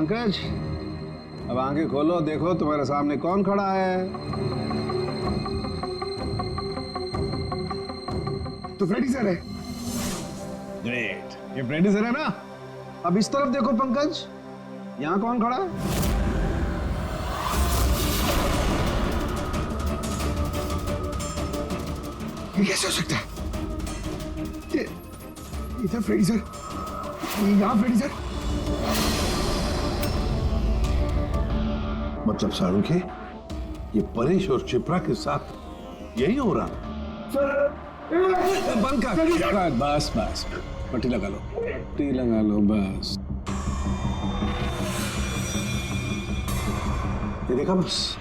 पंकज, अब आंखें खोलो, देखो तुम्हारे सामने कौन खड़ा है। तो फ्रेडी सर है। ग्रेट, ये फ्रेडी सर है ना। अब इस तरफ देखो पंकज, यहाँ कौन खड़ा है? ये कैसे हो सकता है? ये इधर फ्रेडी सर, यहाँ फ्रेडी सर। मतलब शाहरुख, ये परेश और चिप्रा के साथ यही हो रहा सर बंद कर। बस बस, पट्टी लगा लो, पट्टी लगा लो बस। ये देखा बस,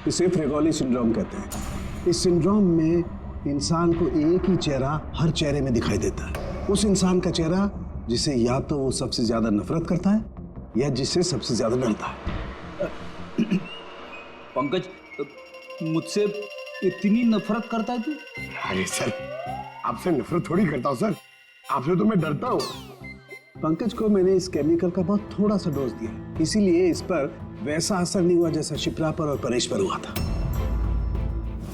इसे फ्रेगोली सिंड्रोम कहते हैं। इस सिंड्रोम में इंसान को एक ही चेहरा हर चेहरे में दिखाई देता है। उस इंसान का चेहरा जिसे या तो वो सबसे ज्यादा नफरत करता है या जिससे सबसे ज्यादा डरता है। पंकज, मुझसे इतनी नफरत करता है तू? अरे सर, आपसे नफरत थोड़ी करता हूँ सर, आपसे तो मैं डरता हूँ। पंकज को मैंने इस केमिकल का बहुत थोड़ा सा डोज दिया, इसीलिए इस पर वैसा असर नहीं हुआ जैसा शिप्रा पर और परेश पर हुआ था।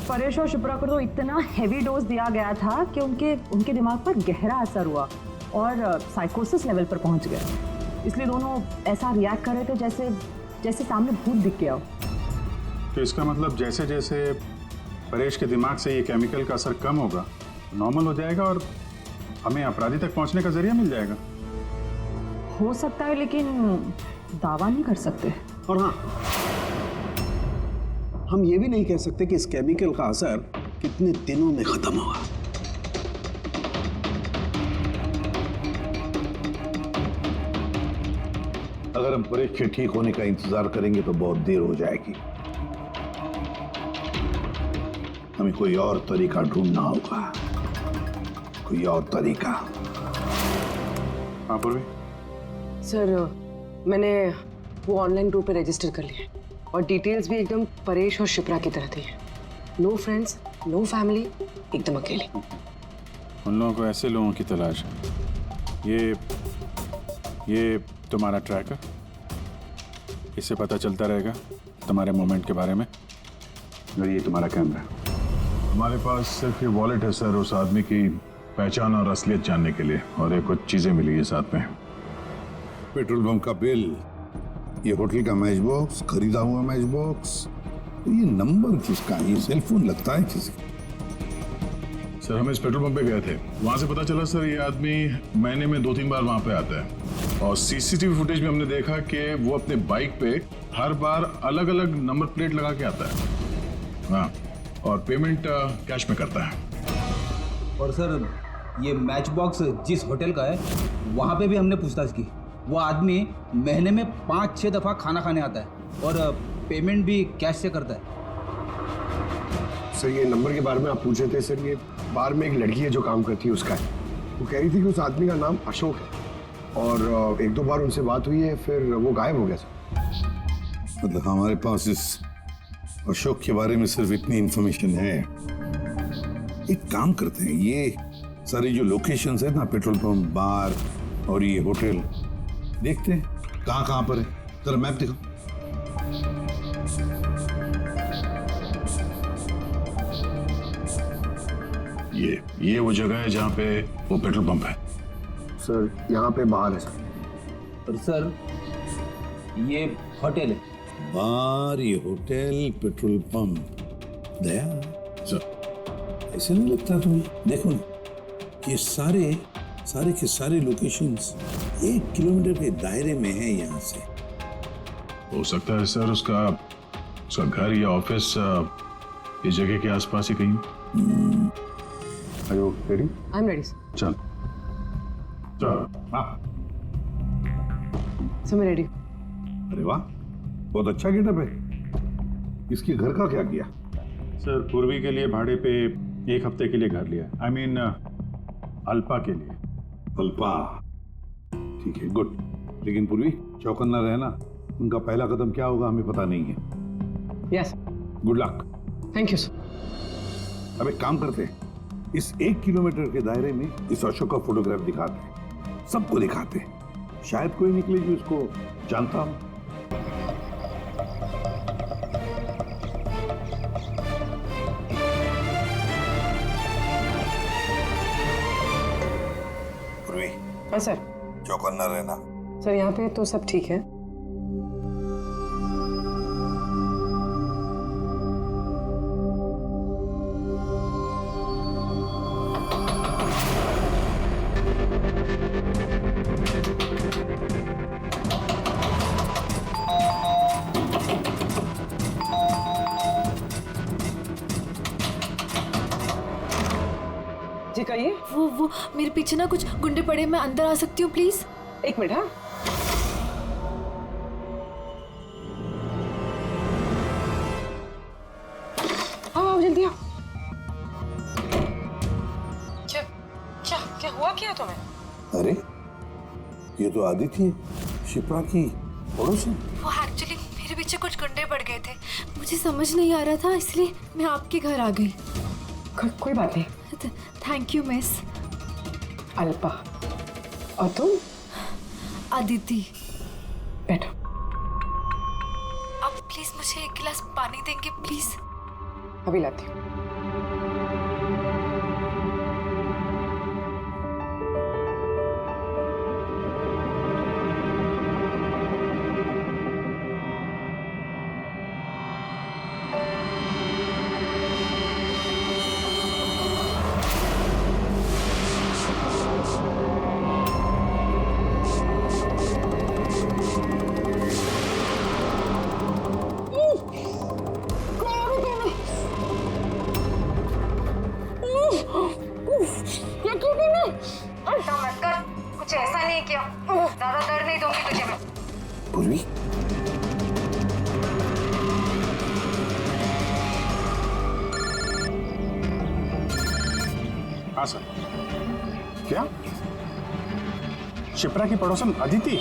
परेश और शिप्रा को तो इतना हेवी डोज दिया गया था कि उनके दिमाग पर गहरा असर हुआ और साइकोसिस लेवल पर पहुंच गए। इसलिए दोनों ऐसा रिएक्ट कर रहे थे जैसे सामने भूत दिख गया हो। तो इसका मतलब जैसे जैसे परेश के दिमाग से ये केमिकल का असर कम होगा, नॉर्मल हो जाएगा और हमें अपराधी तक पहुंचने का जरिया मिल जाएगा। हो सकता है, लेकिन दावा नहीं कर सकते। और हाँ, हम ये भी नहीं कह सकते कि इस केमिकल का असर कितने दिनों में खत्म होगा। अगर हम परेश के ठीक होने का इंतजार करेंगे तो बहुत देर हो जाएगी। हमें कोई और तरीका ढूंढना होगा, कोई और तरीका। हाँ पूर्वी। सर, मैंने वो ऑनलाइन ग्रुप पे रजिस्टर कर लिया है और डिटेल्स भी एकदम परेश और शिप्रा की तरह थी। नो फ्रेंड्स, नो फैमिली, एकदम अकेले। उन लोगों को ऐसे लोगों की तलाश है। ये तुम्हारा ट्रैकर, इससे पता चलता रहेगा तुम्हारे मोमेंट के बारे में। और ये तुम्हारा कैमरा। हमारे पास सिर्फ ये वॉलेट है सर, उस आदमी की पहचान और असलियत जानने के लिए, और ये कुछ चीजें मिली है साथ में। पेट्रोल पंप का बिल, ये होटल का मैच बॉक्स, खरीदा हुआ मैच बॉक्स, तो ये नंबर किसका? ये सेल फोन लगता है किसका? सर हम इस पेट्रोल पंप पे गए थे, वहां से पता चला सर ये आदमी महीने में 2-3 बार वहां पे आता है। और सीसीटीवी फुटेज में हमने देखा कि वो अपने बाइक पे हर बार अलग अलग नंबर प्लेट लगा के आता है। हाँ, और पेमेंट कैश में करता है। और सर, ये मैच बॉक्स जिस होटल का है वहाँ पे भी हमने पूछताछ की। वो आदमी महीने में 5-6 दफ़ा खाना खाने आता है और पेमेंट भी कैश से करता है। सर ये नंबर के बारे में आप पूछ रहे थे सर, ये बार में एक लड़की है जो काम करती है, उसका है। वो कह रही थी कि उस आदमी का नाम अशोक है और 1-2 बार उनसे बात हुई है, फिर वो गायब हो गया सर। मतलब हमारे पास इस अशोक के बारे में सिर्फ इतनी इंफॉर्मेशन है। एक काम करते हैं, ये सारी जो लोकेशंस है ना, पेट्रोल पंप, बार और ये होटल, देखते हैं कहाँ कहाँ पर है। जरा मैप देखो। ये वो जगह है जहाँ पे वो पेट्रोल पंप है। सर यहाँ पे बाहर है सर। और सर, ये होटल है। बार, ये होटल, पेट्रोल पंप। दया सर ऐसे नहीं लगता तुम्हें? देखो ना, ये सारे के सारे लोकेशंस 1 किलोमीटर के दायरे में है यहाँ से। हो सकता है सर उसका घर या ऑफिस इस जगह के आसपास ही कहीं। Are you ready? I am ready चल चल। हाँ, सर, मैं रेडी। अरे वाह, बहुत अच्छा गेटअप है। इसके घर का क्या किया? सर पूर्वी के लिए भाड़े पे 1 हफ्ते के लिए घर लिया। आई मीन अल्पा के लिए। अल्पा, ठीक है, गुड। लेकिन पूर्वी, चौकन्ना रहना, उनका पहला कदम क्या होगा हमें पता नहीं है। Yes, good luck. Thank you sir. अब एक काम करते हैं, इस 1 किलोमीटर के दायरे में इस अशोक का फोटोग्राफ दिखाते हैं, सबको दिखाते हैं। शायद कोई निकले जो इसको जानता हो। हाँ सर। चौकन्ना रहना। सर यहाँ पे तो सब ठीक है। जी कहिए। वो मेरे पीछे ना कुछ गुंडे पड़े, मैं अंदर आ सकती हूँ प्लीज? एक मिनट। हाँ आओ जल्दी आओ। क्या क्या क्या हुआ क्या तुम्हें? अरे ये तो आदित्य है, शिप्रा की पड़ोसी। वो एक्चुअली मेरे पीछे कुछ गुंडे पड़ गए थे, मुझे समझ नहीं आ रहा था इसलिए मैं आपके घर आ गई। कोई बात नहीं। Thank you miss. अल्पा और तुम? अदिति। बैठो। आप प्लीज मुझे एक गिलास पानी देंगे प्लीज? अभी लाती हूँ। कुछ ऐसा नहीं किया, ज्यादा दर्द नहीं दूंगी तुझे मैं। पूर्वी, हाँ सर। क्या शिप्रा की पड़ोसन अदिति?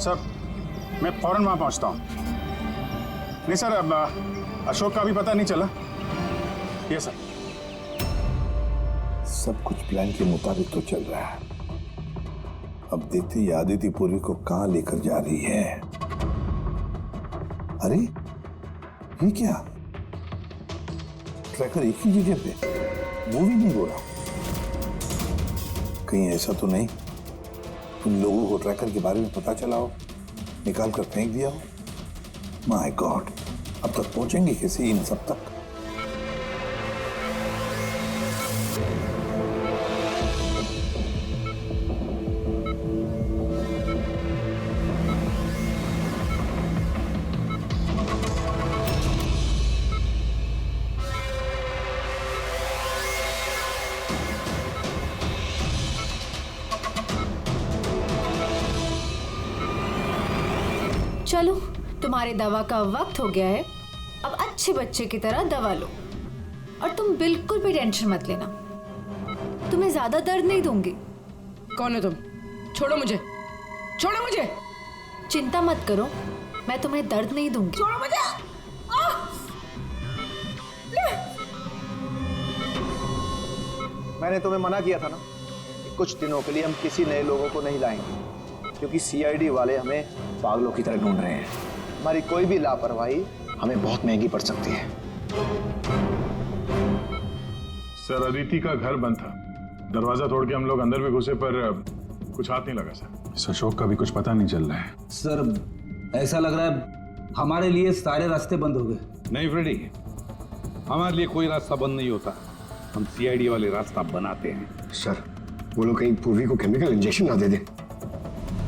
सर मैं फौरन वहां पहुंचता हूं। नहीं सर, अब अशोक का भी पता नहीं चला। ये सर। सब कुछ प्लान के मुताबिक तो चल रहा है। अब देखते ही आदित्य पूर्वी को कहां लेकर जा रही है। अरे ये क्या, ट्रैकर एक ही जगह पे, वो भी नहीं हो रहा। कहीं ऐसा तो नहीं तुम लोगों को ट्रैकर के बारे में पता चला हो, निकाल कर फेंक दिया हो? माय गॉड, अब तक पहुंचेंगे कैसे इन सब तक? चलो तुम्हारे दवा का वक्त हो गया है, अब अच्छे बच्चे की तरह दवा लो। और तुम बिल्कुल भी टेंशन मत लेना, तुम्हें ज्यादा दर्द नहीं दूंगी। कौन हो तुम? छोड़ो मुझे, छोड़ो मुझे। चिंता मत करो, मैं तुम्हें दर्द नहीं दूंगी। छोड़ो मुझे। मैंने तुम्हें मना किया था ना कि कुछ दिनों के लिए हम किसी नए लोगों को नहीं लाएंगे, क्योंकि सीआईडी वाले हमें पागलों की तरह ढूंढ रहे हैं। हमारी कोई भी लापरवाही हमें बहुत महंगी पड़ सकती है। सर अदिति का घर बंद था, दरवाजा तोड़ के हम लोग अंदर भी घुसे पर कुछ हाथ नहीं लगा सर। इस अशोक का भी कुछ पता नहीं चल रहा है। सर ऐसा लग रहा है हमारे लिए सारे रास्ते बंद हो गए। नहीं फ्रेडी, हमारे लिए कोई रास्ता बंद नहीं होता, हम सीआईडी वाले रास्ता बनाते हैं। सर वो लोग कहीं पूर्वी को केमिकल इंजेक्शन ना दे दें।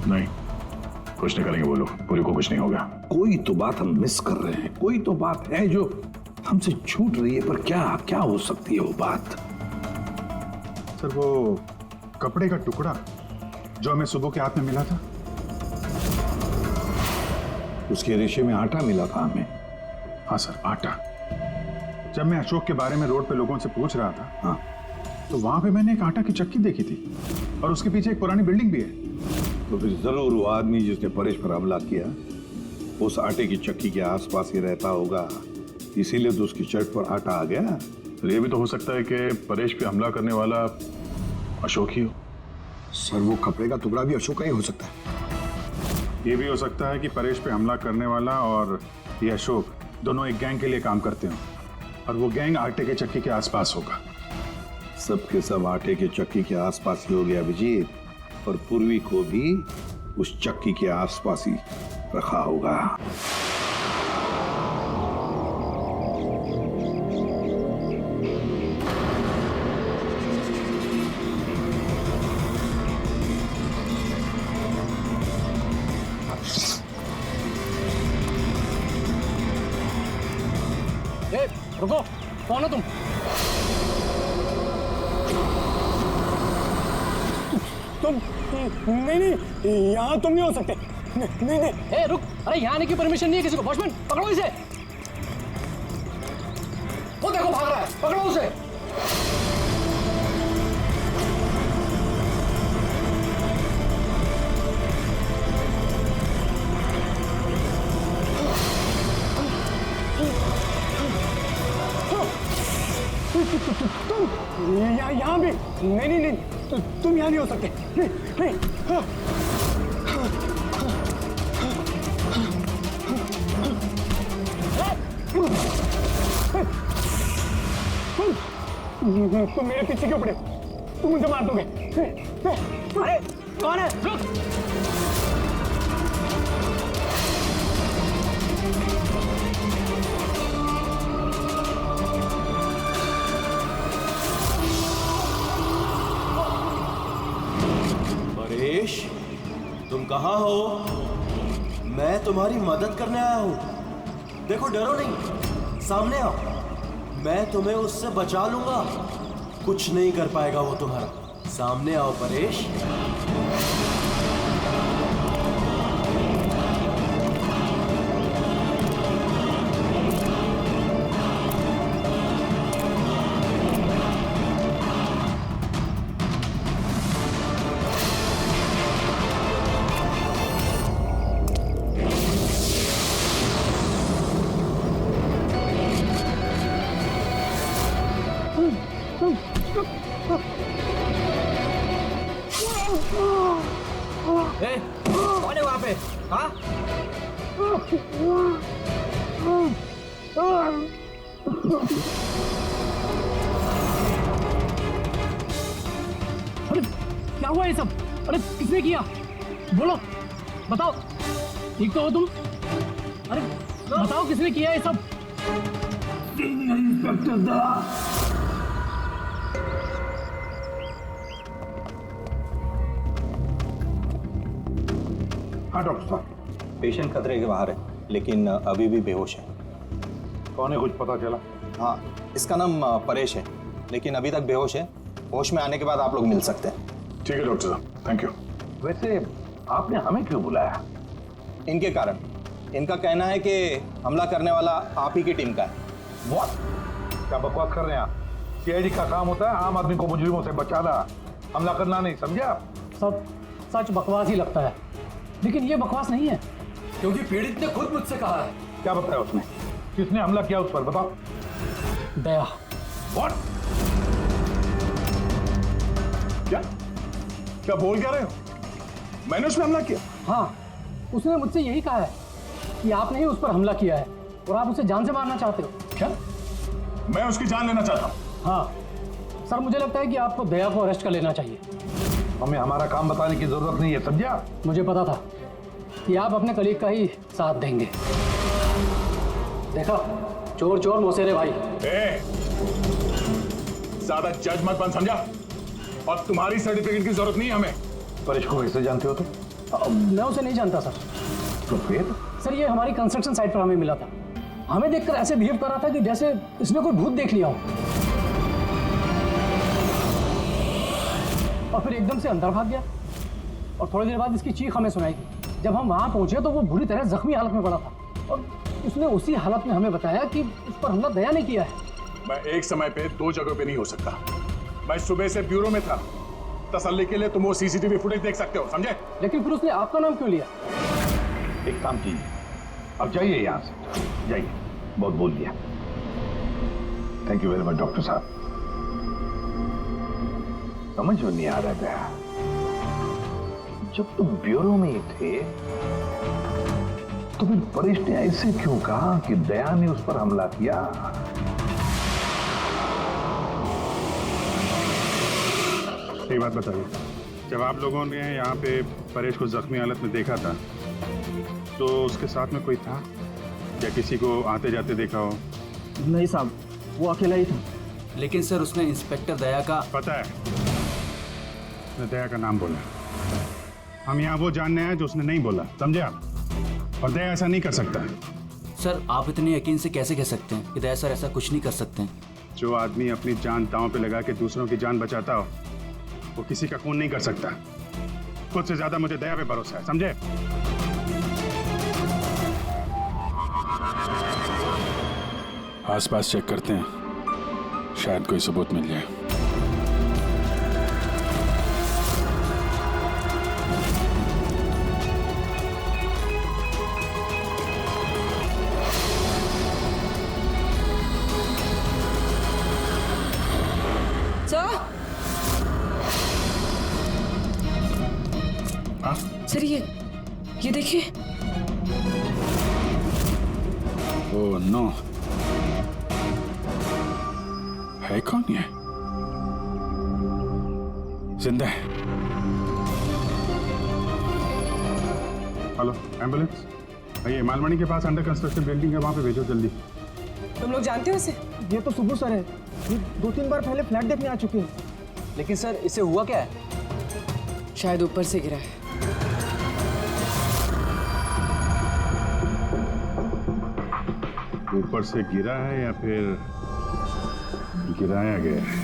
नहीं, कुछ नहीं करेंगे वो लोग, पूरी को कुछ नहीं होगा। कोई तो बात हम मिस कर रहे हैं, कोई तो बात है जो हमसे छूट रही है, पर क्या क्या हो सकती है वो बात? सर वो कपड़े का टुकड़ा जो हमें सुबह के हाथ में मिला था, उसके रेशे में आटा मिला था हमें। हाँ सर, आटा। जब मैं अशोक के बारे में रोड पे लोगों से पूछ रहा था, हाँ, तो वहां पे मैंने एक आटा की चक्की देखी थी और उसके पीछे एक पुरानी बिल्डिंग भी है। तो फिर जरूर वो आदमी जिसने परेश पर हमला किया उस आटे की चक्की के आसपास ही रहता होगा, इसीलिए तो उसकी शर्ट पर आटा आ गया। तो ये भी तो हो सकता है कि परेश पे हमला करने वाला अशोक ही हो। सर वो कपड़े का टुकड़ा भी अशोक का ही हो सकता है। ये भी हो सकता है कि परेश पे हमला करने वाला और ये अशोक दोनों एक गैंग के लिए काम करते हो और वो गैंग आटे के चक्की के आसपास होगा। सबके सब आटे के चक्की के आसपास ही हो गया अभिजीत, और पूर्वी को भी उस चक्की के आसपास ही रखा होगा। रुको, कौन हो तुम? तुम नहीं, यहाँ तुम नहीं हो सकते। नहीं, रुक, अरे यहाँ आने की परमिशन नहीं है किसी को। वॉचमैन, पकड़ो इसे। वो देखो भाग रहा है, पकड़ो उसे। तुम यहाँ भी नहीं, तुम यहाँ नहीं हो सकते। नहीं, तुम मेरे पीछे क्यों पड़े? तुम मुझे मार दोगे। अरे कौन है? रुक। परेश, तुम कहाँ हो? मैं तुम्हारी मदद करने आया हूँ। देखो, डरो नहीं, सामने आओ, मैं तुम्हें उससे बचा लूंगा। कुछ नहीं कर पाएगा वो तुम्हारा। सामने आओ परेश। कौन है वहां पे? हाँ? अरे क्या हुआ ये सब? अरे किसने किया? बोलो, बताओ। ठीक तो हो तुम? अरे बताओ किसने किया ये सब? इंस्पेक्टर दा। हाँ डॉक्टर साहब, पेशेंट खतरे के बाहर है, लेकिन अभी भी बेहोश है। कौन है, कुछ पता चला? हाँ, इसका नाम परेश है, लेकिन अभी तक बेहोश है। होश में आने के बाद आप लोग मिल सकते हैं। ठीक है डॉक्टर साहब, थैंक यू। वैसे आपने हमें क्यों बुलाया? इनके कारण। इनका कहना है कि हमला करने वाला आप ही की टीम का है। What? क्या बकवास कर रहे हैं आप? सीआईडी का काम होता है आम आदमी को मुजरिमों से बचाना, हमला करना नहीं, समझा? सब सच बकवास ही लगता है, लेकिन ये बकवास नहीं है, क्योंकि पीड़ित ने खुद मुझसे कहा है। क्या बताया उसने? किसने हमला किया उस पर, बताओ। दया। What? क्या बोल क्या रहे हो? मैंने उस पर हमला किया? हाँ, उसने मुझसे यही कहा है कि आपने ही उस पर हमला किया है और आप उसे जान से मारना चाहते हो। क्या? मैं उसकी जान लेना चाहता हूँ? हाँ सर, मुझे लगता है कि आपको दया को अरेस्ट कर लेना चाहिए। हमें हमारा काम बताने की जरूरत नहीं है, समझा? मुझे पता था कि आप अपने कलीग का ही साथ देंगे। देखा, चोर चोर मौसेरे भाई। ज्यादा जज मत बन, समझा? और तुम्हारी सर्टिफिकेट की जरूरत नहीं है हमें। परेश को कैसे जानते हो तुम? मैं उसे नहीं जानता सर। तो फिर? सर, ये हमारी कंस्ट्रक्शन साइट पर हमें मिला था। हमें देखकर ऐसे बिहेव कर रहा था कि जैसे इसने कोई भूत देख लिया हो, और फिर एकदम से अंदर भाग गया। और थोड़ी देर बाद इसकी चीख हमें सुनाई दी। जब हम वहां पहुंचे तो वो बुरी तरह जख्मी हालत में पड़ा था, और उसने उसी हालत में हमें बताया कि उस पर हमला दया ने किया है। मैं एक समय पे दो जगह पे नहीं हो सकता। मैं सुबह से ब्यूरो में था। तसल्ली के लिए तुम वो सीसीटीवी फुटेज देख सकते हो, समझे? लेकिन फिर उसने आपका नाम क्यों लिया? एक काम कीजिए, अब जाइए यहाँ से, जाइए, बहुत बोल दिया। Thank you very much doctor साहब। समझ में नहीं आ रहा था, जब तुम ब्यूरो में ही थे तो फिर परेश ने ऐसे क्यों कहा कि दया ने उस पर हमला किया? एक बात बताइए, जब आप लोगों ने यहाँ पे परेश को जख्मी हालत में देखा था तो उसके साथ में कोई था या किसी को आते जाते देखा हो? नहीं साहब, वो अकेला ही था। लेकिन सर उसने इंस्पेक्टर दया का पता है, उसने दया का नाम बोला। हम यहाँ वो जानने हैं जो उसने नहीं बोला, समझे आप? और दया ऐसा नहीं कर सकता। सर आप इतने यकीन से कैसे कह सकते हैं कि दया सर ऐसा कुछ नहीं कर सकते हैं? जो आदमी अपनी जान दांव पे लगा के दूसरों की जान बचाता हो वो किसी का खून नहीं कर सकता। खुद से ज्यादा मुझे दया पे भरोसा है, समझे? आसपास चेक करते हैं, शायद कोई सबूत मिल जाए। सर ये देखिए। ओह नो, है कौन ये? जिंदा है। हेलो एम्बुलेंस, ये मालमणी के पास अंडर कंस्ट्रक्शन बिल्डिंग है, वहां पे भेजो जल्दी। तुम लोग जानते हो इसे? ये तो सुबह सर है, ये 2-3 बार पहले फ्लैट देखने आ चुके हैं। लेकिन सर इसे हुआ क्या है? शायद ऊपर से गिरा है। ऊपर से गिरा है या फिर गिराया गया है?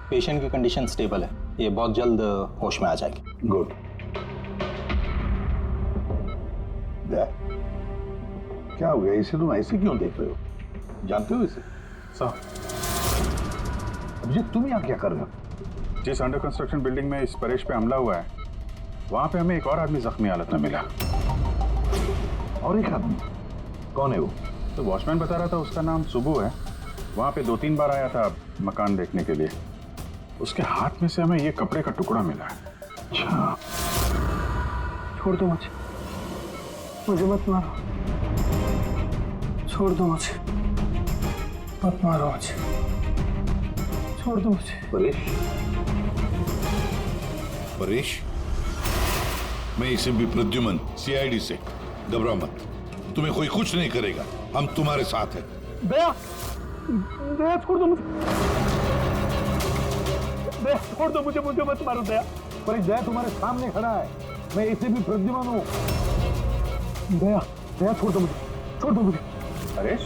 पेशेंट की कंडीशन स्टेबल है, ये बहुत जल्द होश में आ जाएगी। गुड। क्या हो गया, इसे तुम ऐसे क्यों देख रहे हो? जानते हो इसे? साहब, अभिजीत तुम यहाँ क्या कर रहे हो? जिस अंडर कंस्ट्रक्शन बिल्डिंग में इस परेश पे हमला हुआ है वहां पे हमें एक और आदमी जख्मी हालत में मिला। और एक आदमी? कौन है वो? तो वॉचमैन बता रहा था उसका नाम सुबू है, वहां पे 2-3 बार आया था मकान देखने के लिए। उसके हाथ में से हमें ये कपड़े का टुकड़ा मिला है। अच्छा, छोड़ दो मुझे मत मारो, छोड़ दो मुझे, मत मारो मुझे, छोड़ दो मुझे। परेश? परेश, मैं इसे भी प्रद्युमन सीआईडी से। घबराओ मत, तुम्हें कोई कुछ नहीं करेगा, हम तुम्हारे साथ हैं। दया, दया छोड़ दो मुझे, दया छोड़ दो मुझे, मुझे मत मारो दया। परेश, दया तुम्हारे सामने खड़ा है, मैं इसे भी प्रद्युमन हूँ। दया, दया छोड़ दो मुझे, छोड़ दो मुझे। परेश,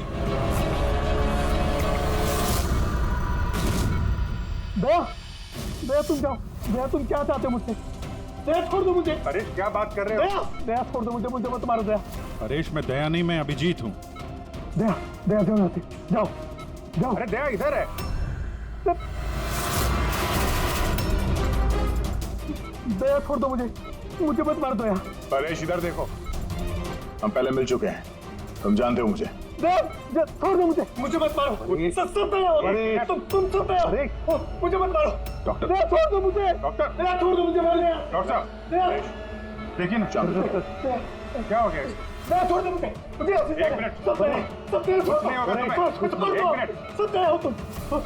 दया, दया तुम जाओ, दया तुम क्या चाहते हो मुझसे? दया छोड़ दो मुझे। परेश क्या बात कर रहे हो? दया, दया छोड़ दो मुझे, मुझे मत मारो दया। परेश मैं दया नहीं, मैं अभिजीत हूँ। दया, दया जाओ, जाओ, जाओ। अरे दया इधर है। दया छोड़ दो मुझे, मुझे मत मार दो दया। परेश इधर देखो, हम पहले मिल चुके हैं, तुम जानते हो मुझे। दया, छोड़ दो मुझे, मुझे मत मारो। सब दया, तुम सब दया, मुझे मत मारो। डॉक्टर, दया छोड़ दो मुझे, डॉक्टर, दया छोड़ दो मुझे, मार दया। डॉक्टर साहब, देखिए ना क्या हो गया? दया छोड़ दो मुझे, मुझे एक मिनट, सब दया, सब दया छोड़ दो। नहीं होगा तुम्हें। एक मिनट, सब दया हो तुम, सब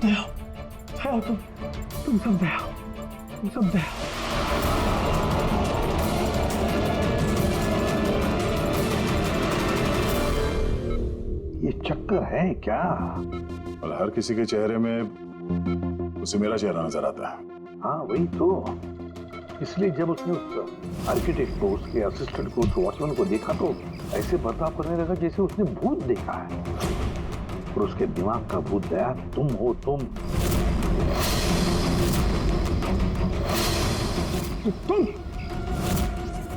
दया, दया तुम सब दया, तुम सब दया। ये चक्कर है क्या? और हर किसी के चेहरे में उसे मेरा चेहरा नजर आता है। हाँ वही तो, इसलिए जब उसने उस आर्किटेक्ट को, उसके असिस्टेंट को, उस वॉचमैन को देखा तो ऐसे बर्ताव करने लगा जैसे उसने भूत देखा है। और उसके दिमाग का भूत दया तुम हो, तुम।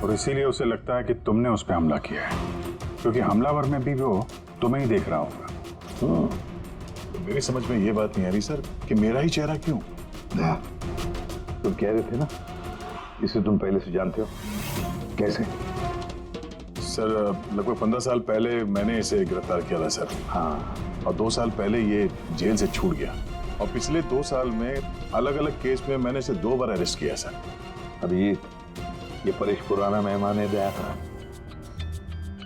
और इसीलिए उसे लगता है कि तुमने उस पर हमला किया है, क्योंकि हमलावर में भी वो तुम्हें ही देख रहा होगा। तो मेरी समझ में ये बात नहीं आ रही सर कि मेरा ही चेहरा क्यों? दया, तुम कह रहे थे ना इसे तुम पहले से जानते हो, कैसे? सर लगभग 15 साल पहले मैंने इसे गिरफ्तार किया था सर। हाँ, और 2 साल पहले ये जेल से छूट गया, और पिछले 2 साल में अलग अलग केस में मैंने इसे 2 बार अरेस्ट किया सर। अभी ये परेश पुराना मेहमान है दया का।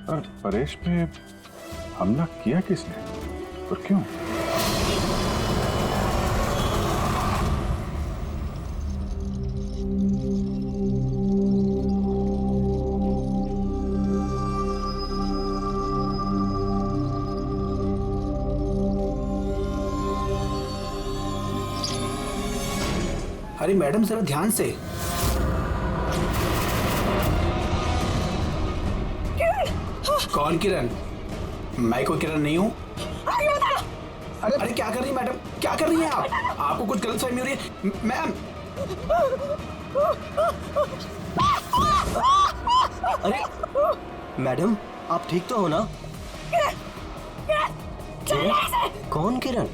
पर परेश पे हमला किया किसने और क्यों? अरे मैडम जरा ध्यान से। कौन किरण? मैं कोई किरण नहीं हूँ। अरे क्या कर रही मैडम, क्या कर रही हैं आप? आपको कुछ गलतफहमी हो रही है मैम। अरे मैडम, आप ठीक तो हो ना? कौन किरण?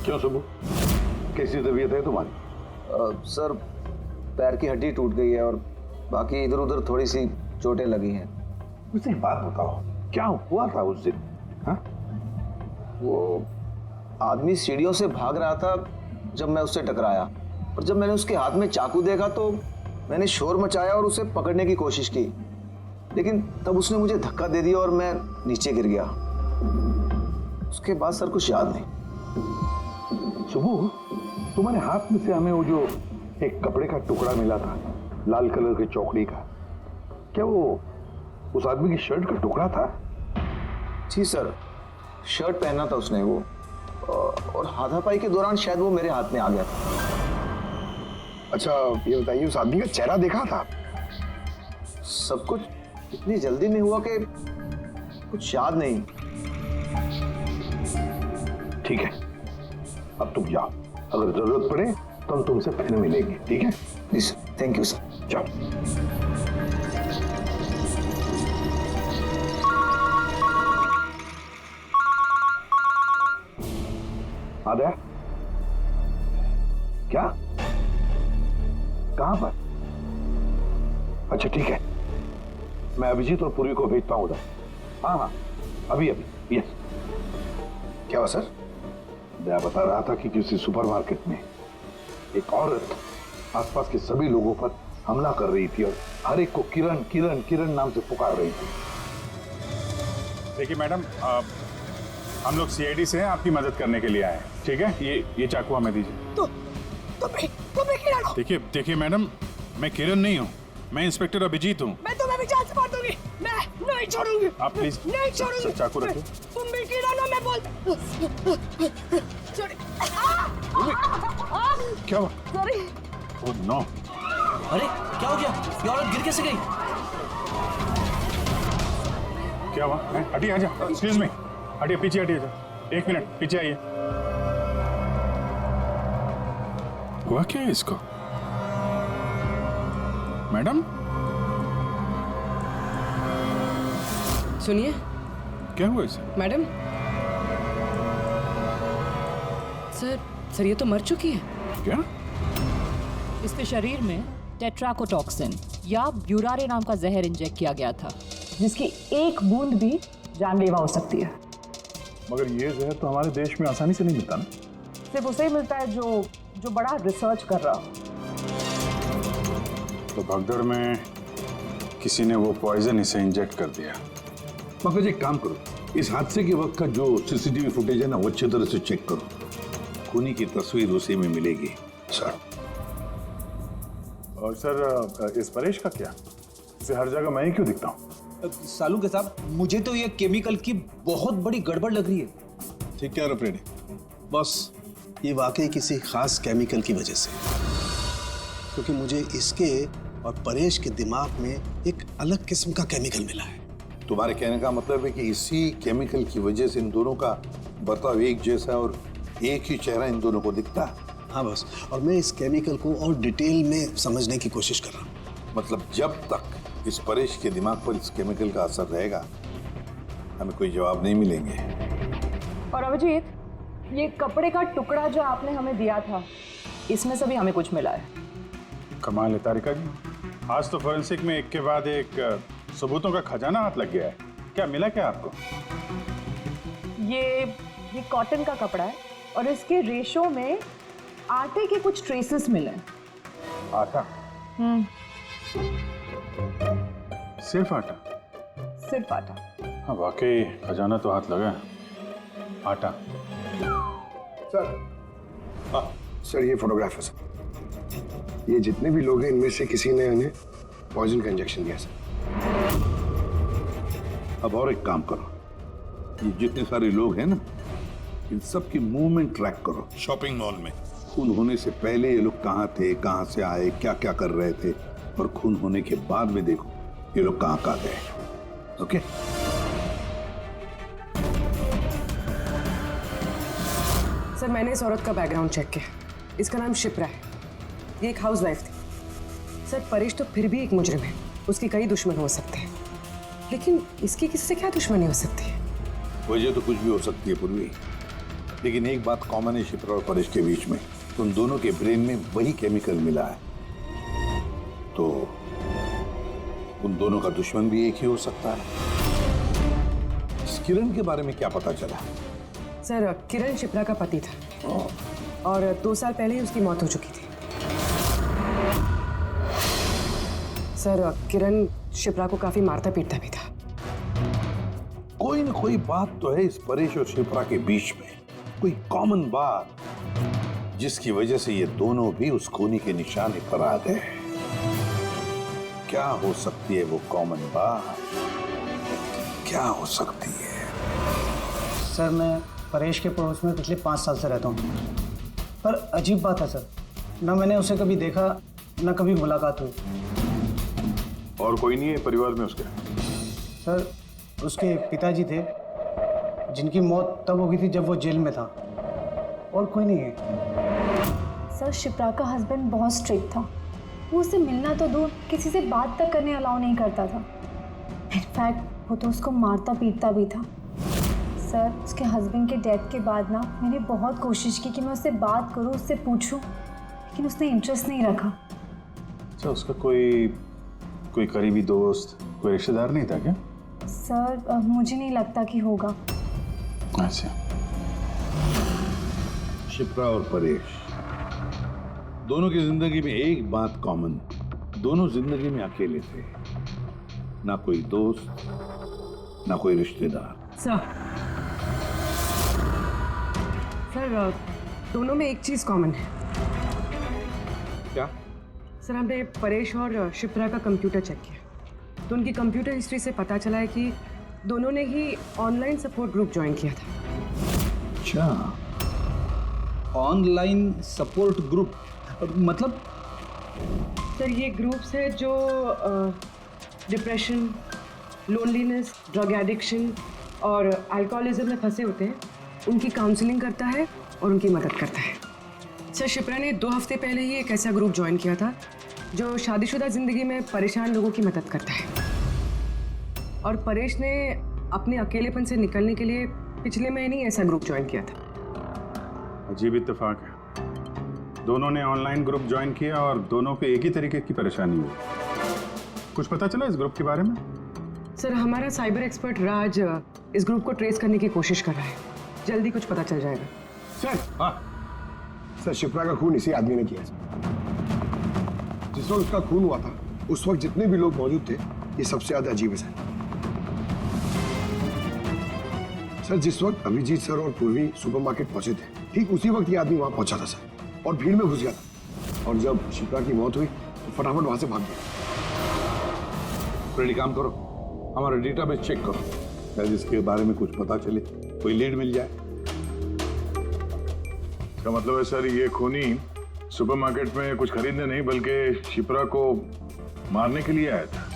क्यों सुबह, कैसी तबीयत है तुम्हारी? सर पैर की हड्डी टूट गई है और बाकी इधर उधर थोड़ी सी चोटें लगी हैं। मुझे एक बात बताओ, क्या हुआ था उस दिन? हाँ? वो आदमी सीढ़ियों से भाग रहा था जब मैं उससे टकराया, और जब मैंने उसके हाथ में चाकू देखा तो मैंने शोर मचाया और उसे पकड़ने की कोशिश की, लेकिन तब उसने मुझे धक्का दे दिया और मैं नीचे गिर गया। उसके बाद सर कुछ याद नहीं। सुबह, तुम्हारे हाथ में से हमें वो जो एक कपड़े का टुकड़ा मिला था, लाल कलर की चौकड़ी का, क्या वो उस आदमी की शर्ट का टुकड़ा था? जी सर, शर्ट पहना था उसने वो, और हाथापाई के दौरान शायद वो मेरे हाथ में आ गया था। अच्छा ये बताइए, उस आदमी का चेहरा देखा था? सब कुछ इतनी जल्दी में हुआ कि कुछ याद नहीं। ठीक है, अब तुम जाओ, अगर जरूरत पड़े तो हम तुमसे फिर मिलेंगे, ठीक है? Please, thank you sir. जाओ। आद्या, क्या? कहां पर? अच्छा ठीक है, मैं अभिजीत और पूर्वी को भेजता हूं उधर। हाँ, अभी अभी। यस। क्या हुआ सर? मैं बता रहा था कि किसी सुपरमार्केट में एक औरत आसपास के सभी लोगों पर हमला कर रही थी और हर एक को किरण किरण किरण नाम से पुकार रही थी। देखिए मैडम, हम लोग सीआईडी से हैं, आपकी मदद करने के लिए आए हैं, ठीक है? ये चाकू हमें दीजिए। देखिए मैडम, मैं किरण नहीं हूँ, मैं इंस्पेक्टर अभिजीत हूँ। मैं तुम्हें भी जान से मार दूंगी, मैं नहीं छोड़ूंगी। आप प्लीज नहीं छोड़ूंगी। चाकू रखिए। तुम भी किरण हो, मैं बोल। क्या हुआ? सॉरी। Oh no. अरे क्या हो गया? ये औरत गिर कैसे गई? क्या हुआ? हटिए, आजा। एक्सक्यूज मी, हटिए, पीछे हटिए। एक मिनट पीछे आइए। हुआ क्या है इसको? मैडम सुनिए। क्या हुआ इसे? मैडम, सर ये तो मर चुकी है। क्या? इसके शरीर में टेट्राकोटॉक्सिन या ब्यूरारे नाम का जहर इंजेक्ट किया गया था, जिसकी एक बूंद भी जानलेवा हो सकती है। मगर ये जहर तो हमारे देश में आसानी से नहीं मिलता ना? सिर्फ उसे ही मिलता है जो बड़ा रिसर्च कर रहा हो। तो भगदड़ में किसी ने वो पॉइजन इसे इंजेक्ट कर दिया। मगर एक काम करो, इस हादसे के वक्त का जो सीसीटीवी फुटेज है ना, वो अच्छी तरह से चेक करो। खूनी की तस्वीर उसी में मिलेगी। सर, और सर इस परेश का क्या? इसे हर जगह मैं ही क्यों दिखता हूँ? सालू के साहब, मुझे तो ये केमिकल की बहुत बड़ी गड़बड़ लग रही है। ठीक कह रहे हो प्रेडी बॉस, ये वाकई किसी खास केमिकल की वजह से, क्योंकि मुझे इसके और परेश के दिमाग में एक अलग किस्म का केमिकल मिला है। तुम्हारे कहने का मतलब है कि इसी केमिकल की वजह से इन दोनों का बर्ताव एक जैसा और एक ही चेहरा इन दोनों को दिखता है। हाँ बस, और मैं इस केमिकल को और डिटेल में समझने की कोशिश कर रहा हूँ। मतलब जब तक इस परेश के दिमाग पर इस केमिकल का असर रहेगा, हमें कोई जवाब नहीं मिलेंगे। और अभिजीत, ये कपड़े का टुकड़ा जो आपने हमें दिया था, इसमें से भी हमें कुछ मिला है। कमाल है तारिका जी, आज तो फोरेंसिक में एक के बाद एक सबूतों का खजाना हाथ लग गया है। क्या मिला क्या आपको? ये कॉटन का कपड़ा है और इसके रेशो में आटे के कुछ ट्रेसेस मिले। आटा? सिर्फ आटा? सिर्फ आटा। हाँ वाकई खजाना तो हाथ लगा। आटा। सर ये फोटोग्राफ है सर। ये जितने भी लोग हैं इनमें से किसी ने उन्हें पॉइजन का इंजेक्शन दिया सर। अब और एक काम करो, ये जितने सारे लोग हैं ना, इन सब की मूवमेंट ट्रैक करो शॉपिंग मॉल में। खून होने से पहले ये लोग कहाँ थे, कहाँ से आए, क्या क्या कर रहे थे, और खून होने के बाद में देखो ये लोग कहाँ कहाँ गए। ओके? सर मैंने इस औरत का बैकग्राउंड चेक किया। इसका नाम शिप्रा है। ये एक हाउसवाइफ थी। सर परेश तो फिर भी एक मुजरिम है, उसके कई दुश्मन हो सकते हैं, लेकिन इसकी किससे क्या दुश्मनी हो सकती है? वजह तो कुछ भी हो सकती है पूर्वी, लेकिन एक बात कॉमन है शिप्रा और परेश के बीच में, उन दोनों के ब्रेन में वही केमिकल मिला है। तो उन दोनों का दुश्मन भी एक ही हो सकता है। इस किरण के बारे में क्या पता चला? सर किरण शिप्रा का पति था और 2 साल पहले ही उसकी मौत हो चुकी थी। सर किरण शिप्रा को काफी मारता पीटता भी था। कोई ना कोई बात तो है इस परेश और शिप्रा के बीच में, कोई कॉमन बात, जिसकी वजह से ये दोनों भी उस खूनी के निशाने पर आ गए। क्या हो सकती है वो कॉमन बात? क्या हो सकती है? सर मैं परेश के पड़ोस में पिछले 5 साल से रहता हूँ, पर अजीब बात है सर, ना मैंने उसे कभी देखा ना कभी मुलाकात हुई। और कोई नहीं है परिवार में उसके? सर उसके पिताजी थे जिनकी मौत तब हो गई थी जब वो जेल में था, और कोई नहीं है। सर शिप्रा का हस्बैंड बहुत स्ट्रिक्ट था। वो उससे मिलना तो दूर, किसी से बात तक करने अलाउ नहीं करता था। इनफैक्ट वो तो उसको मारता पीटता भी था। सर उसके हस्बैंड के डेथ के बाद ना मैंने बहुत कोशिश की कि मैं उससे बात करूं, उससे पूछूं, लेकिन उसने इंटरेस्ट नहीं रखा। अच्छा उसका कोई करीबी दोस्त, कोई रिश्तेदार नहीं था क्या? सर मुझे नहीं लगता कि होगा। अच्छा। शिप्रा और परेश दोनों की जिंदगी में एक बात कॉमन, दोनों जिंदगी में अकेले थे, ना कोई दोस्त ना कोई रिश्तेदार। सर दोनों में एक चीज कॉमन है। क्या? सर हमने परेश और शिप्रा का कंप्यूटर चेक किया तो उनकी कंप्यूटर हिस्ट्री से पता चला है कि दोनों ने ही ऑनलाइन सपोर्ट ग्रुप ज्वाइन किया था। अच्छा, ऑनलाइन सपोर्ट ग्रुप मतलब? सर ये ग्रुप्स है जो डिप्रेशन, लोनलीनेस, ड्रग एडिक्शन और अल्कोहलिज्म में फंसे होते हैं, उनकी काउंसलिंग करता है और उनकी मदद करता है। सर शिप्रा ने 2 हफ्ते पहले ही एक ऐसा ग्रुप ज्वाइन किया था जो शादीशुदा जिंदगी में परेशान लोगों की मदद करता है, और परेश ने अपने अकेलेपन से निकलने के लिए पिछले महीने ही ऐसा ग्रुप ज्वाइन किया था। अजीब इत्तेफाक है, दोनों ने ऑनलाइन ग्रुप ज्वाइन किया और दोनों को एक ही तरीके की परेशानी हुई। कुछ पता चला इस ग्रुप के बारे में? सर हमारा साइबर एक्सपर्ट राज इस ग्रुप को ट्रेस करने की कोशिश कर रहा है, जल्दी कुछ पता चल जाएगा। सर शिप्रा का खून इसी आदमी ने किया। जिस वक्त उसका खून हुआ था उस वक्त जितने भी लोग मौजूद थे, ये सबसे ज्यादा अजीब है सर। जिस वक्त अभिजीत सर और पूर्वी सुपरमार्केट पहुंचे थे, ठीक उसी वक्त ये आदमी वहां पहुंचा था सर, और भीड़ में घुस गया था, और जब शिप्रा की मौत हुई तो फटाफट वहां से भाग गया। रेडी, काम करो, हमारा डेटाबेस चेक करो, शायद इसके बारे में कुछ पता चले, कोई लीड मिल जाए। इसका मतलब है सर ये खूनी सुपरमार्केट में कुछ खरीदने नहीं बल्कि शिप्रा को मारने के लिए आया था।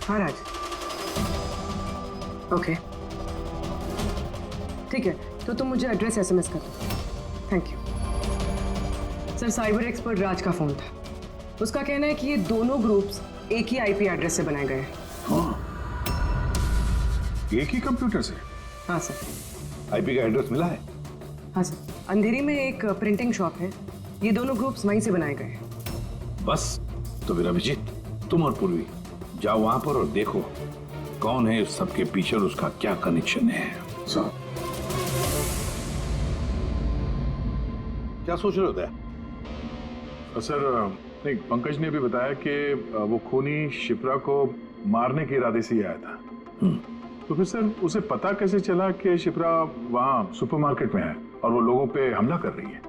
हाँ राज, ओके ठीक है, तो तुम मुझे एड्रेस SMS कर दो। Thank you sir. Cyber expert Raj का फोन था, उसका कहना है कि ये दोनों ग्रुप्स एक ही IP एड्रेस से बनाए गए हैं। हाँ, एक ही कंप्यूटर से? हाँ सर। IP का एड्रेस मिला है? हाँ सर, अंधेरी में एक प्रिंटिंग शॉप है, ये दोनों ग्रुप्स वहीं से बनाए गए हैं। बस तो फिर अभिजीत, तुम और पूर्वी जाओ वहां पर और देखो कौन है इस सबके पीछे और उसका क्या कनेक्शन है। सर, क्या सोच रहे होते हैं? सर नहीं, पंकज ने भी बताया कि वो खूनी शिप्रा को मारने के इरादे से ही आया था। तो फिर सर उसे पता कैसे चला कि शिप्रा वहाँ सुपरमार्केट में है और वो लोगों पे हमला कर रही है?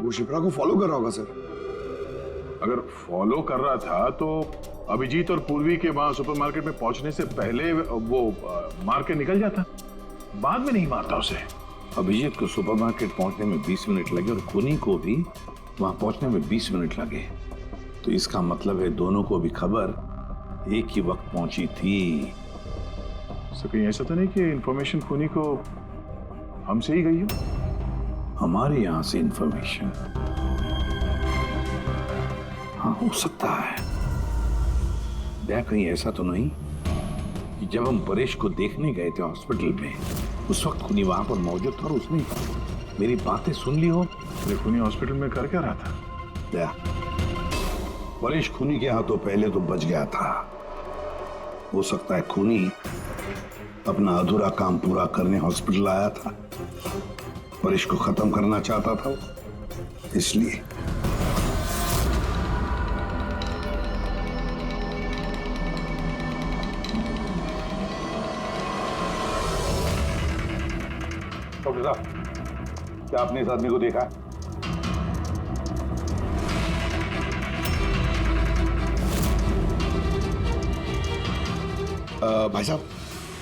वो शिप्रा को फॉलो कर रहा होगा सर। अगर फॉलो कर रहा था तो अभिजीत और पूर्वी के वहाँ सुपरमार्केट में पहुंचने से पहले वो मार के निकल जाता, बाद में नहीं मारता उसे। अभिजीत को सुपरमार्केट पहुंचने में 20 मिनट लगे और खूनी को भी वहां पहुंचने में 20 मिनट लगे। तो इसका मतलब है दोनों को भी खबर एक ही वक्त पहुंची थी। सर कहीं ऐसा तो नहीं कि इंफॉर्मेशन खूनी को हमसे ही गई हो? हमारे यहां से इंफॉर्मेशन? हाँ, हो सकता है। क्या कहीं ऐसा तो नहीं कि जब हम परेश को देखने गए थे हॉस्पिटल में, उस वक्त खूनी वहां पर मौजूद था और उसने मेरी बातें सुन ली हो? खूनी हॉस्पिटल में कर क्या रहा था? क्या परेश खूनी के हाथों पहले तो बच गया था। हो सकता है खूनी अपना अधूरा काम पूरा करने हॉस्पिटल आया था, परेश को खत्म करना चाहता था इसलिए। डॉक्टर साहब, क्या आपने इस आदमी को देखा? भाई साहब,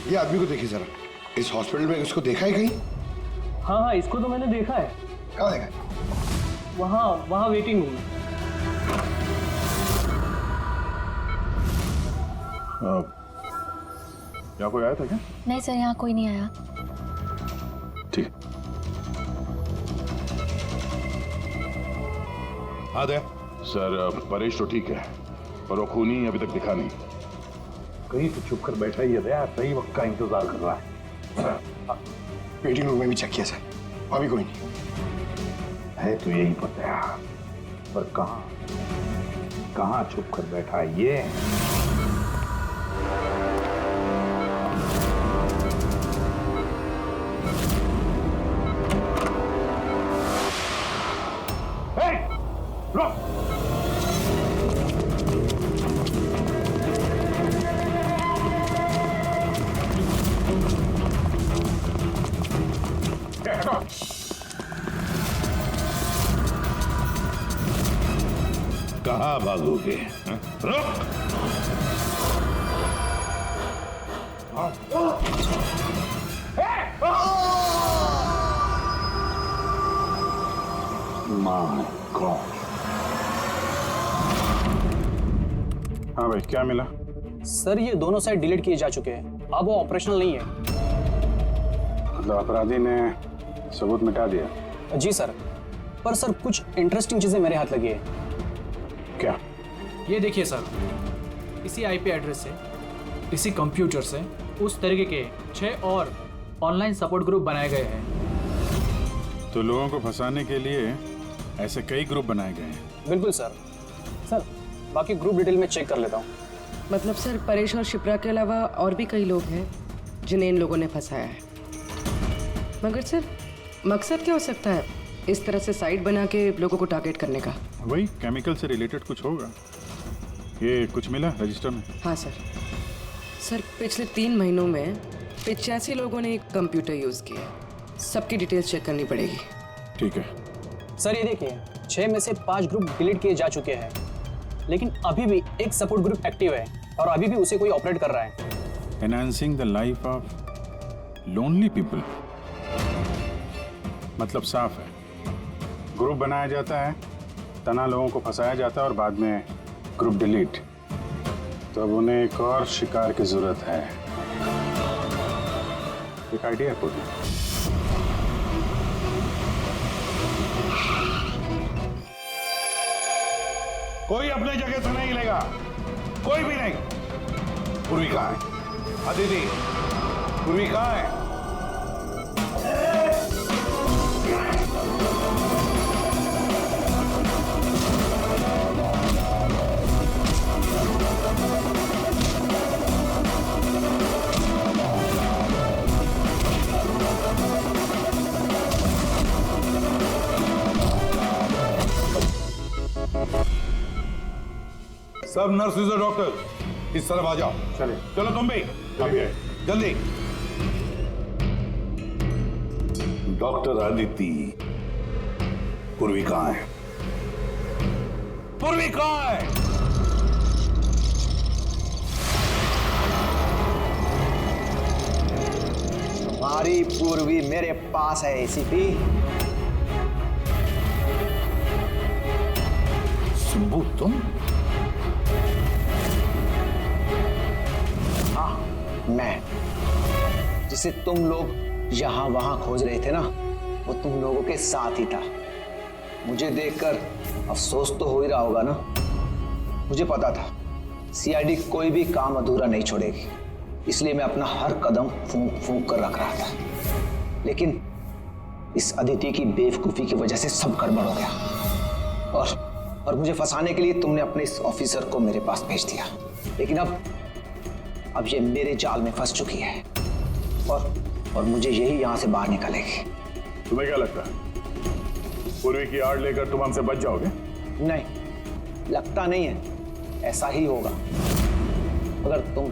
ये आदमी को देखिए जरा। इस हॉस्पिटल में इसको देखा है कहीं? हाँ, इसको तो मैंने देखा है। कहाँ देखा है? वहाँ वेटिंग रूम में। यहाँ कोई आया था क्या? नहीं सर, यहाँ कोई नहीं आया। ठीक। हाँ दया। सर परेश तो ठीक है, पर वो खूनी अभी तक दिखा नहीं। कहीं तो छुप कर बैठा ही है दया, सही वक्त का इंतजार कर रहा है। वेटिंग रूम में भी चेक किया सर, वहां भी कोई नहीं है। तो यही पता है, पर कहाँ छुप कर बैठा है ये? कहाँ भागोगे? रुक! My God. हाँ भाई, क्या मिला? सर ये दोनों साइड डिलीट किए जा चुके हैं, अब वो ऑपरेशनल नहीं है। मतलब अपराधी ने सबूत मिटा दिया? जी सर, पर सर कुछ इंटरेस्टिंग चीजें मेरे हाथ लगी है। क्या? ये देखिए सर, इसी आईपी एड्रेस से, इसी कंप्यूटर से उस तरीके के 6 और ऑनलाइन सपोर्ट ग्रुप बनाए गए हैं। तो लोगों को फंसाने के लिए ऐसे कई ग्रुप बनाए गए हैं? बिल्कुल सर। सर बाकी ग्रुप डिटेल में चेक कर लेता हूँ। मतलब सर, परेश और शिप्रा के अलावा और भी कई लोग हैं जिन्हें इन लोगों ने फंसाया है। मगर सर मकसद क्या हो सकता है इस तरह से साइट बना के लोगों को टारगेट करने का? वही केमिकल से रिलेटेड कुछ होगा। ये कुछ मिला रजिस्टर में? हाँ सर। सर पिछले 3 महीनों में 85 लोगों ने कंप्यूटर यूज़ किया। सबकी डिटेल्स चेक करनी पड़ेगी। ठीक है सर, ये देखिए 6 में से 5 ग्रुप डिलीट किए जा चुके हैं, लेकिन अभी भी एक सपोर्ट ग्रुप एक्टिव है और अभी भी उसे कोई ऑपरेट कर रहा है। Enhancing the life of lonely people. मतलब साफ है, ग्रुप बनाया जाता है, तना लोगों को फंसाया जाता है और बाद में ग्रुप डिलीट। तो अब उन्हें एक और शिकार की जरूरत है। एक आइडिया कोई? कोई अपने जगह से नहीं लेगा, कोई भी नहीं। पूर्वी कहाँ है? अदिति, पूर्वी कहाँ है? सब नर्सेज और डॉक्टर इस तरफ आ जाओ। चले। चलो तुम भी अभी आए, जल्दी। डॉक्टर आदिति, पूर्वी कहाँ है? पूर्वी कहाँ है? हमारी पूर्वी मेरे पास है एसीपी। शंभू तुम? हाँ, मैं, जिसे तुम लोग यहां वहां खोज रहे थे ना, वो तुम लोगों के साथ ही था। मुझे देखकर अफसोस तो हो ही रहा होगा ना। मुझे पता था सीआईडी कोई भी काम अधूरा नहीं छोड़ेगी, इसलिए मैं अपना हर कदम फूंक फूंक कर रख रहा था। लेकिन इस अदिति की बेवकूफी की वजह से सब गड़बड़ हो गया और मुझे फंसाने के लिए तुमने अपने इस ऑफिसर को मेरे पास भेज दिया। लेकिन अब ये मेरे जाल में फंस चुकी है और मुझे यही यहां से बाहर निकालेगी। तुम्हें क्या लगता है पूर्वी की आड़ लेकर तुम हमसे बच जाओगे? नहीं, लगता नहीं है, ऐसा ही होगा। अगर तुम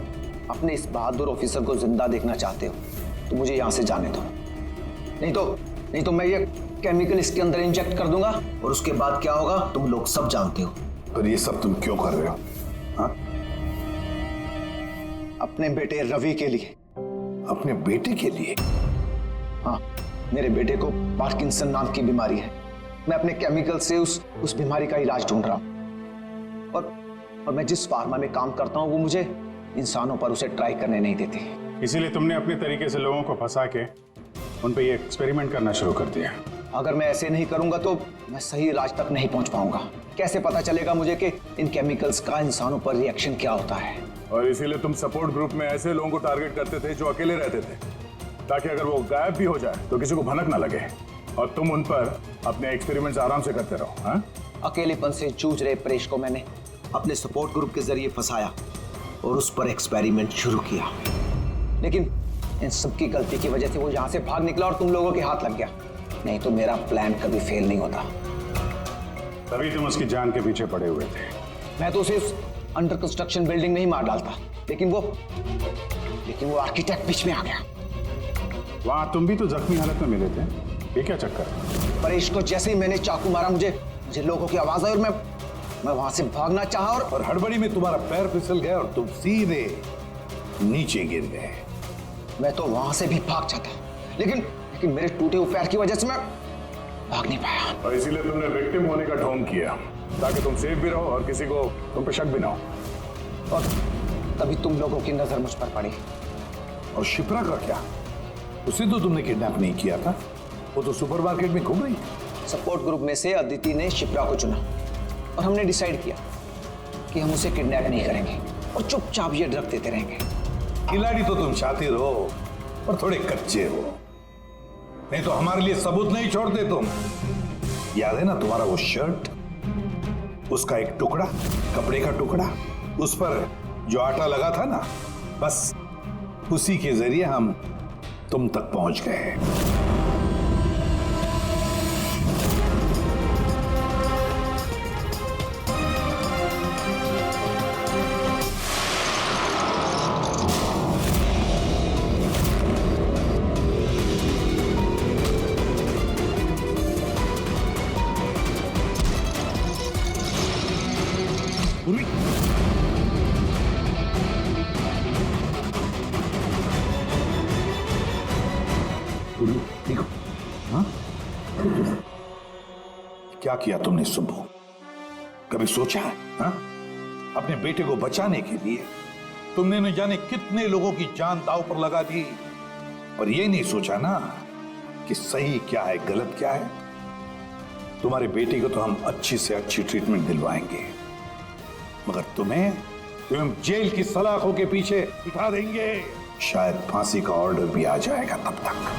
अपने इस बहादुर ऑफिसर को जिंदा देखना चाहते हो तो मुझे यहां से जाने दो। नहीं तो मैं ये केमिकल इसके अंदर इंजेक्ट कर दूंगा और उसके बाद क्या होगा तुम लोग सब जानते हो। और ये सब तुम क्यों कर रहे हो? हाँ? अपने बेटे रवि के लिए। अपने बेटे के लिए? हाँ, मेरे बेटे को पार्किंसन नाम की बीमारी है। मैं अपने केमिकल से उस बीमारी का इलाज ढूंढ रहा हूं और मैं जिस फार्मा में काम करता हूं वो मुझे इंसानों पर उसे ट्राई करने नहीं देती। इसीलिए तुमने अपने तरीके से लोगों को फंसा के उन पे ये एक्सपेरिमेंट करना शुरू कर दिया। अगर मैं ऐसे नहीं करूंगा तो मैं सही इलाज तक नहीं पहुंच पाऊंगा। कैसे पता चलेगा मुझे कि इन केमिकल्स का इंसानों पर रिएक्शन क्या होता है? और इसीलिए तुम सपोर्ट ग्रुप में ऐसे लोगों को टारगेट करते थे जो अकेले रहते थे, ताकि अगर वो गायब भी हो जाए तो किसी को भनक ना लगे और तुम उन पर अपने एक्सपेरिमेंट्स आराम से करते रहो। हाँ? अकेलेपन से जूझ रहे परेश को मैंने अपने सपोर्ट ग्रुप के जरिए फंसाया और उस पर एक्सपेरिमेंट शुरू किया। लेकिन इन सबकी गलती की वजह से वो यहां से भाग निकला और तुम लोगों के हाथ लग गया। नहीं तो मेरा प्लान कभी फेल नहीं होता। तभी तुम उसकी जान के पीछे पड़े हुए थे। मैं तो उसे उस अंडर कंस्ट्रक्शन बिल्डिंग में ही मार डालता, लेकिन वो आर्किटेक्ट बीच में आ गया। वहां तुम भी तो जख्मी हालत में मिले थे, ये क्या चक्कर? परेश को जैसे ही मैंने चाकू मारा मुझे लोगों की आवाज आई और मैं वहां से भागना चाहा और हड़बड़ी में तुम्हारा पैर फिसल गया और तुम सीधे नीचे गिर गए। मैं तो वहां से भी भाग जाता, लेकिन मेरे टूटे हुए पैर की वजह से मैं भाग नहीं पाया। और इसीलिए तुमने विक्टिम होने का ढोंग किया ताकि तुम सेफ भी रहो और किसी को तुम पे शक भी ना हो। और तभी तुम लोगों की नजर मुझ पर पड़ी। और शिप्रा का क्या? उसे तो तुमने किडनैप नहीं किया था, वो तो सुपरमार्केट में घूम रही। सपोर्ट ग्रुप में से अदिति ने शिप्रा को चुना और हमने डिसाइड किया कि हम उसे किडनैप नहीं करेंगे और चुपचाप ये ड्रग देते रहेंगे। खिलाड़ी तो तुम शातिर हो और थोड़े कच्चे हो, नहीं तो हमारे लिए सबूत नहीं छोड़ते तुम। याद है ना तुम्हारा वो शर्ट, उसका एक टुकड़ा, कपड़े का टुकड़ा, उस पर जो आटा लगा था ना, बस उसी के जरिए हम तुम तक पहुंच गए। देखो, हाँ? क्या किया तुमने सुबह? कभी सोचा है? हाँ? अपने बेटे को बचाने के लिए तुमने न जाने कितने लोगों की जान दांव पर लगा दी, पर यह नहीं सोचा ना कि सही क्या है, गलत क्या है। तुम्हारे बेटे को तो हम अच्छी से अच्छी ट्रीटमेंट दिलवाएंगे, मगर तुम्हें जेल की सलाखों के पीछे बिठा देंगे। शायद फांसी का ऑर्डर भी आ जाएगा तब तक।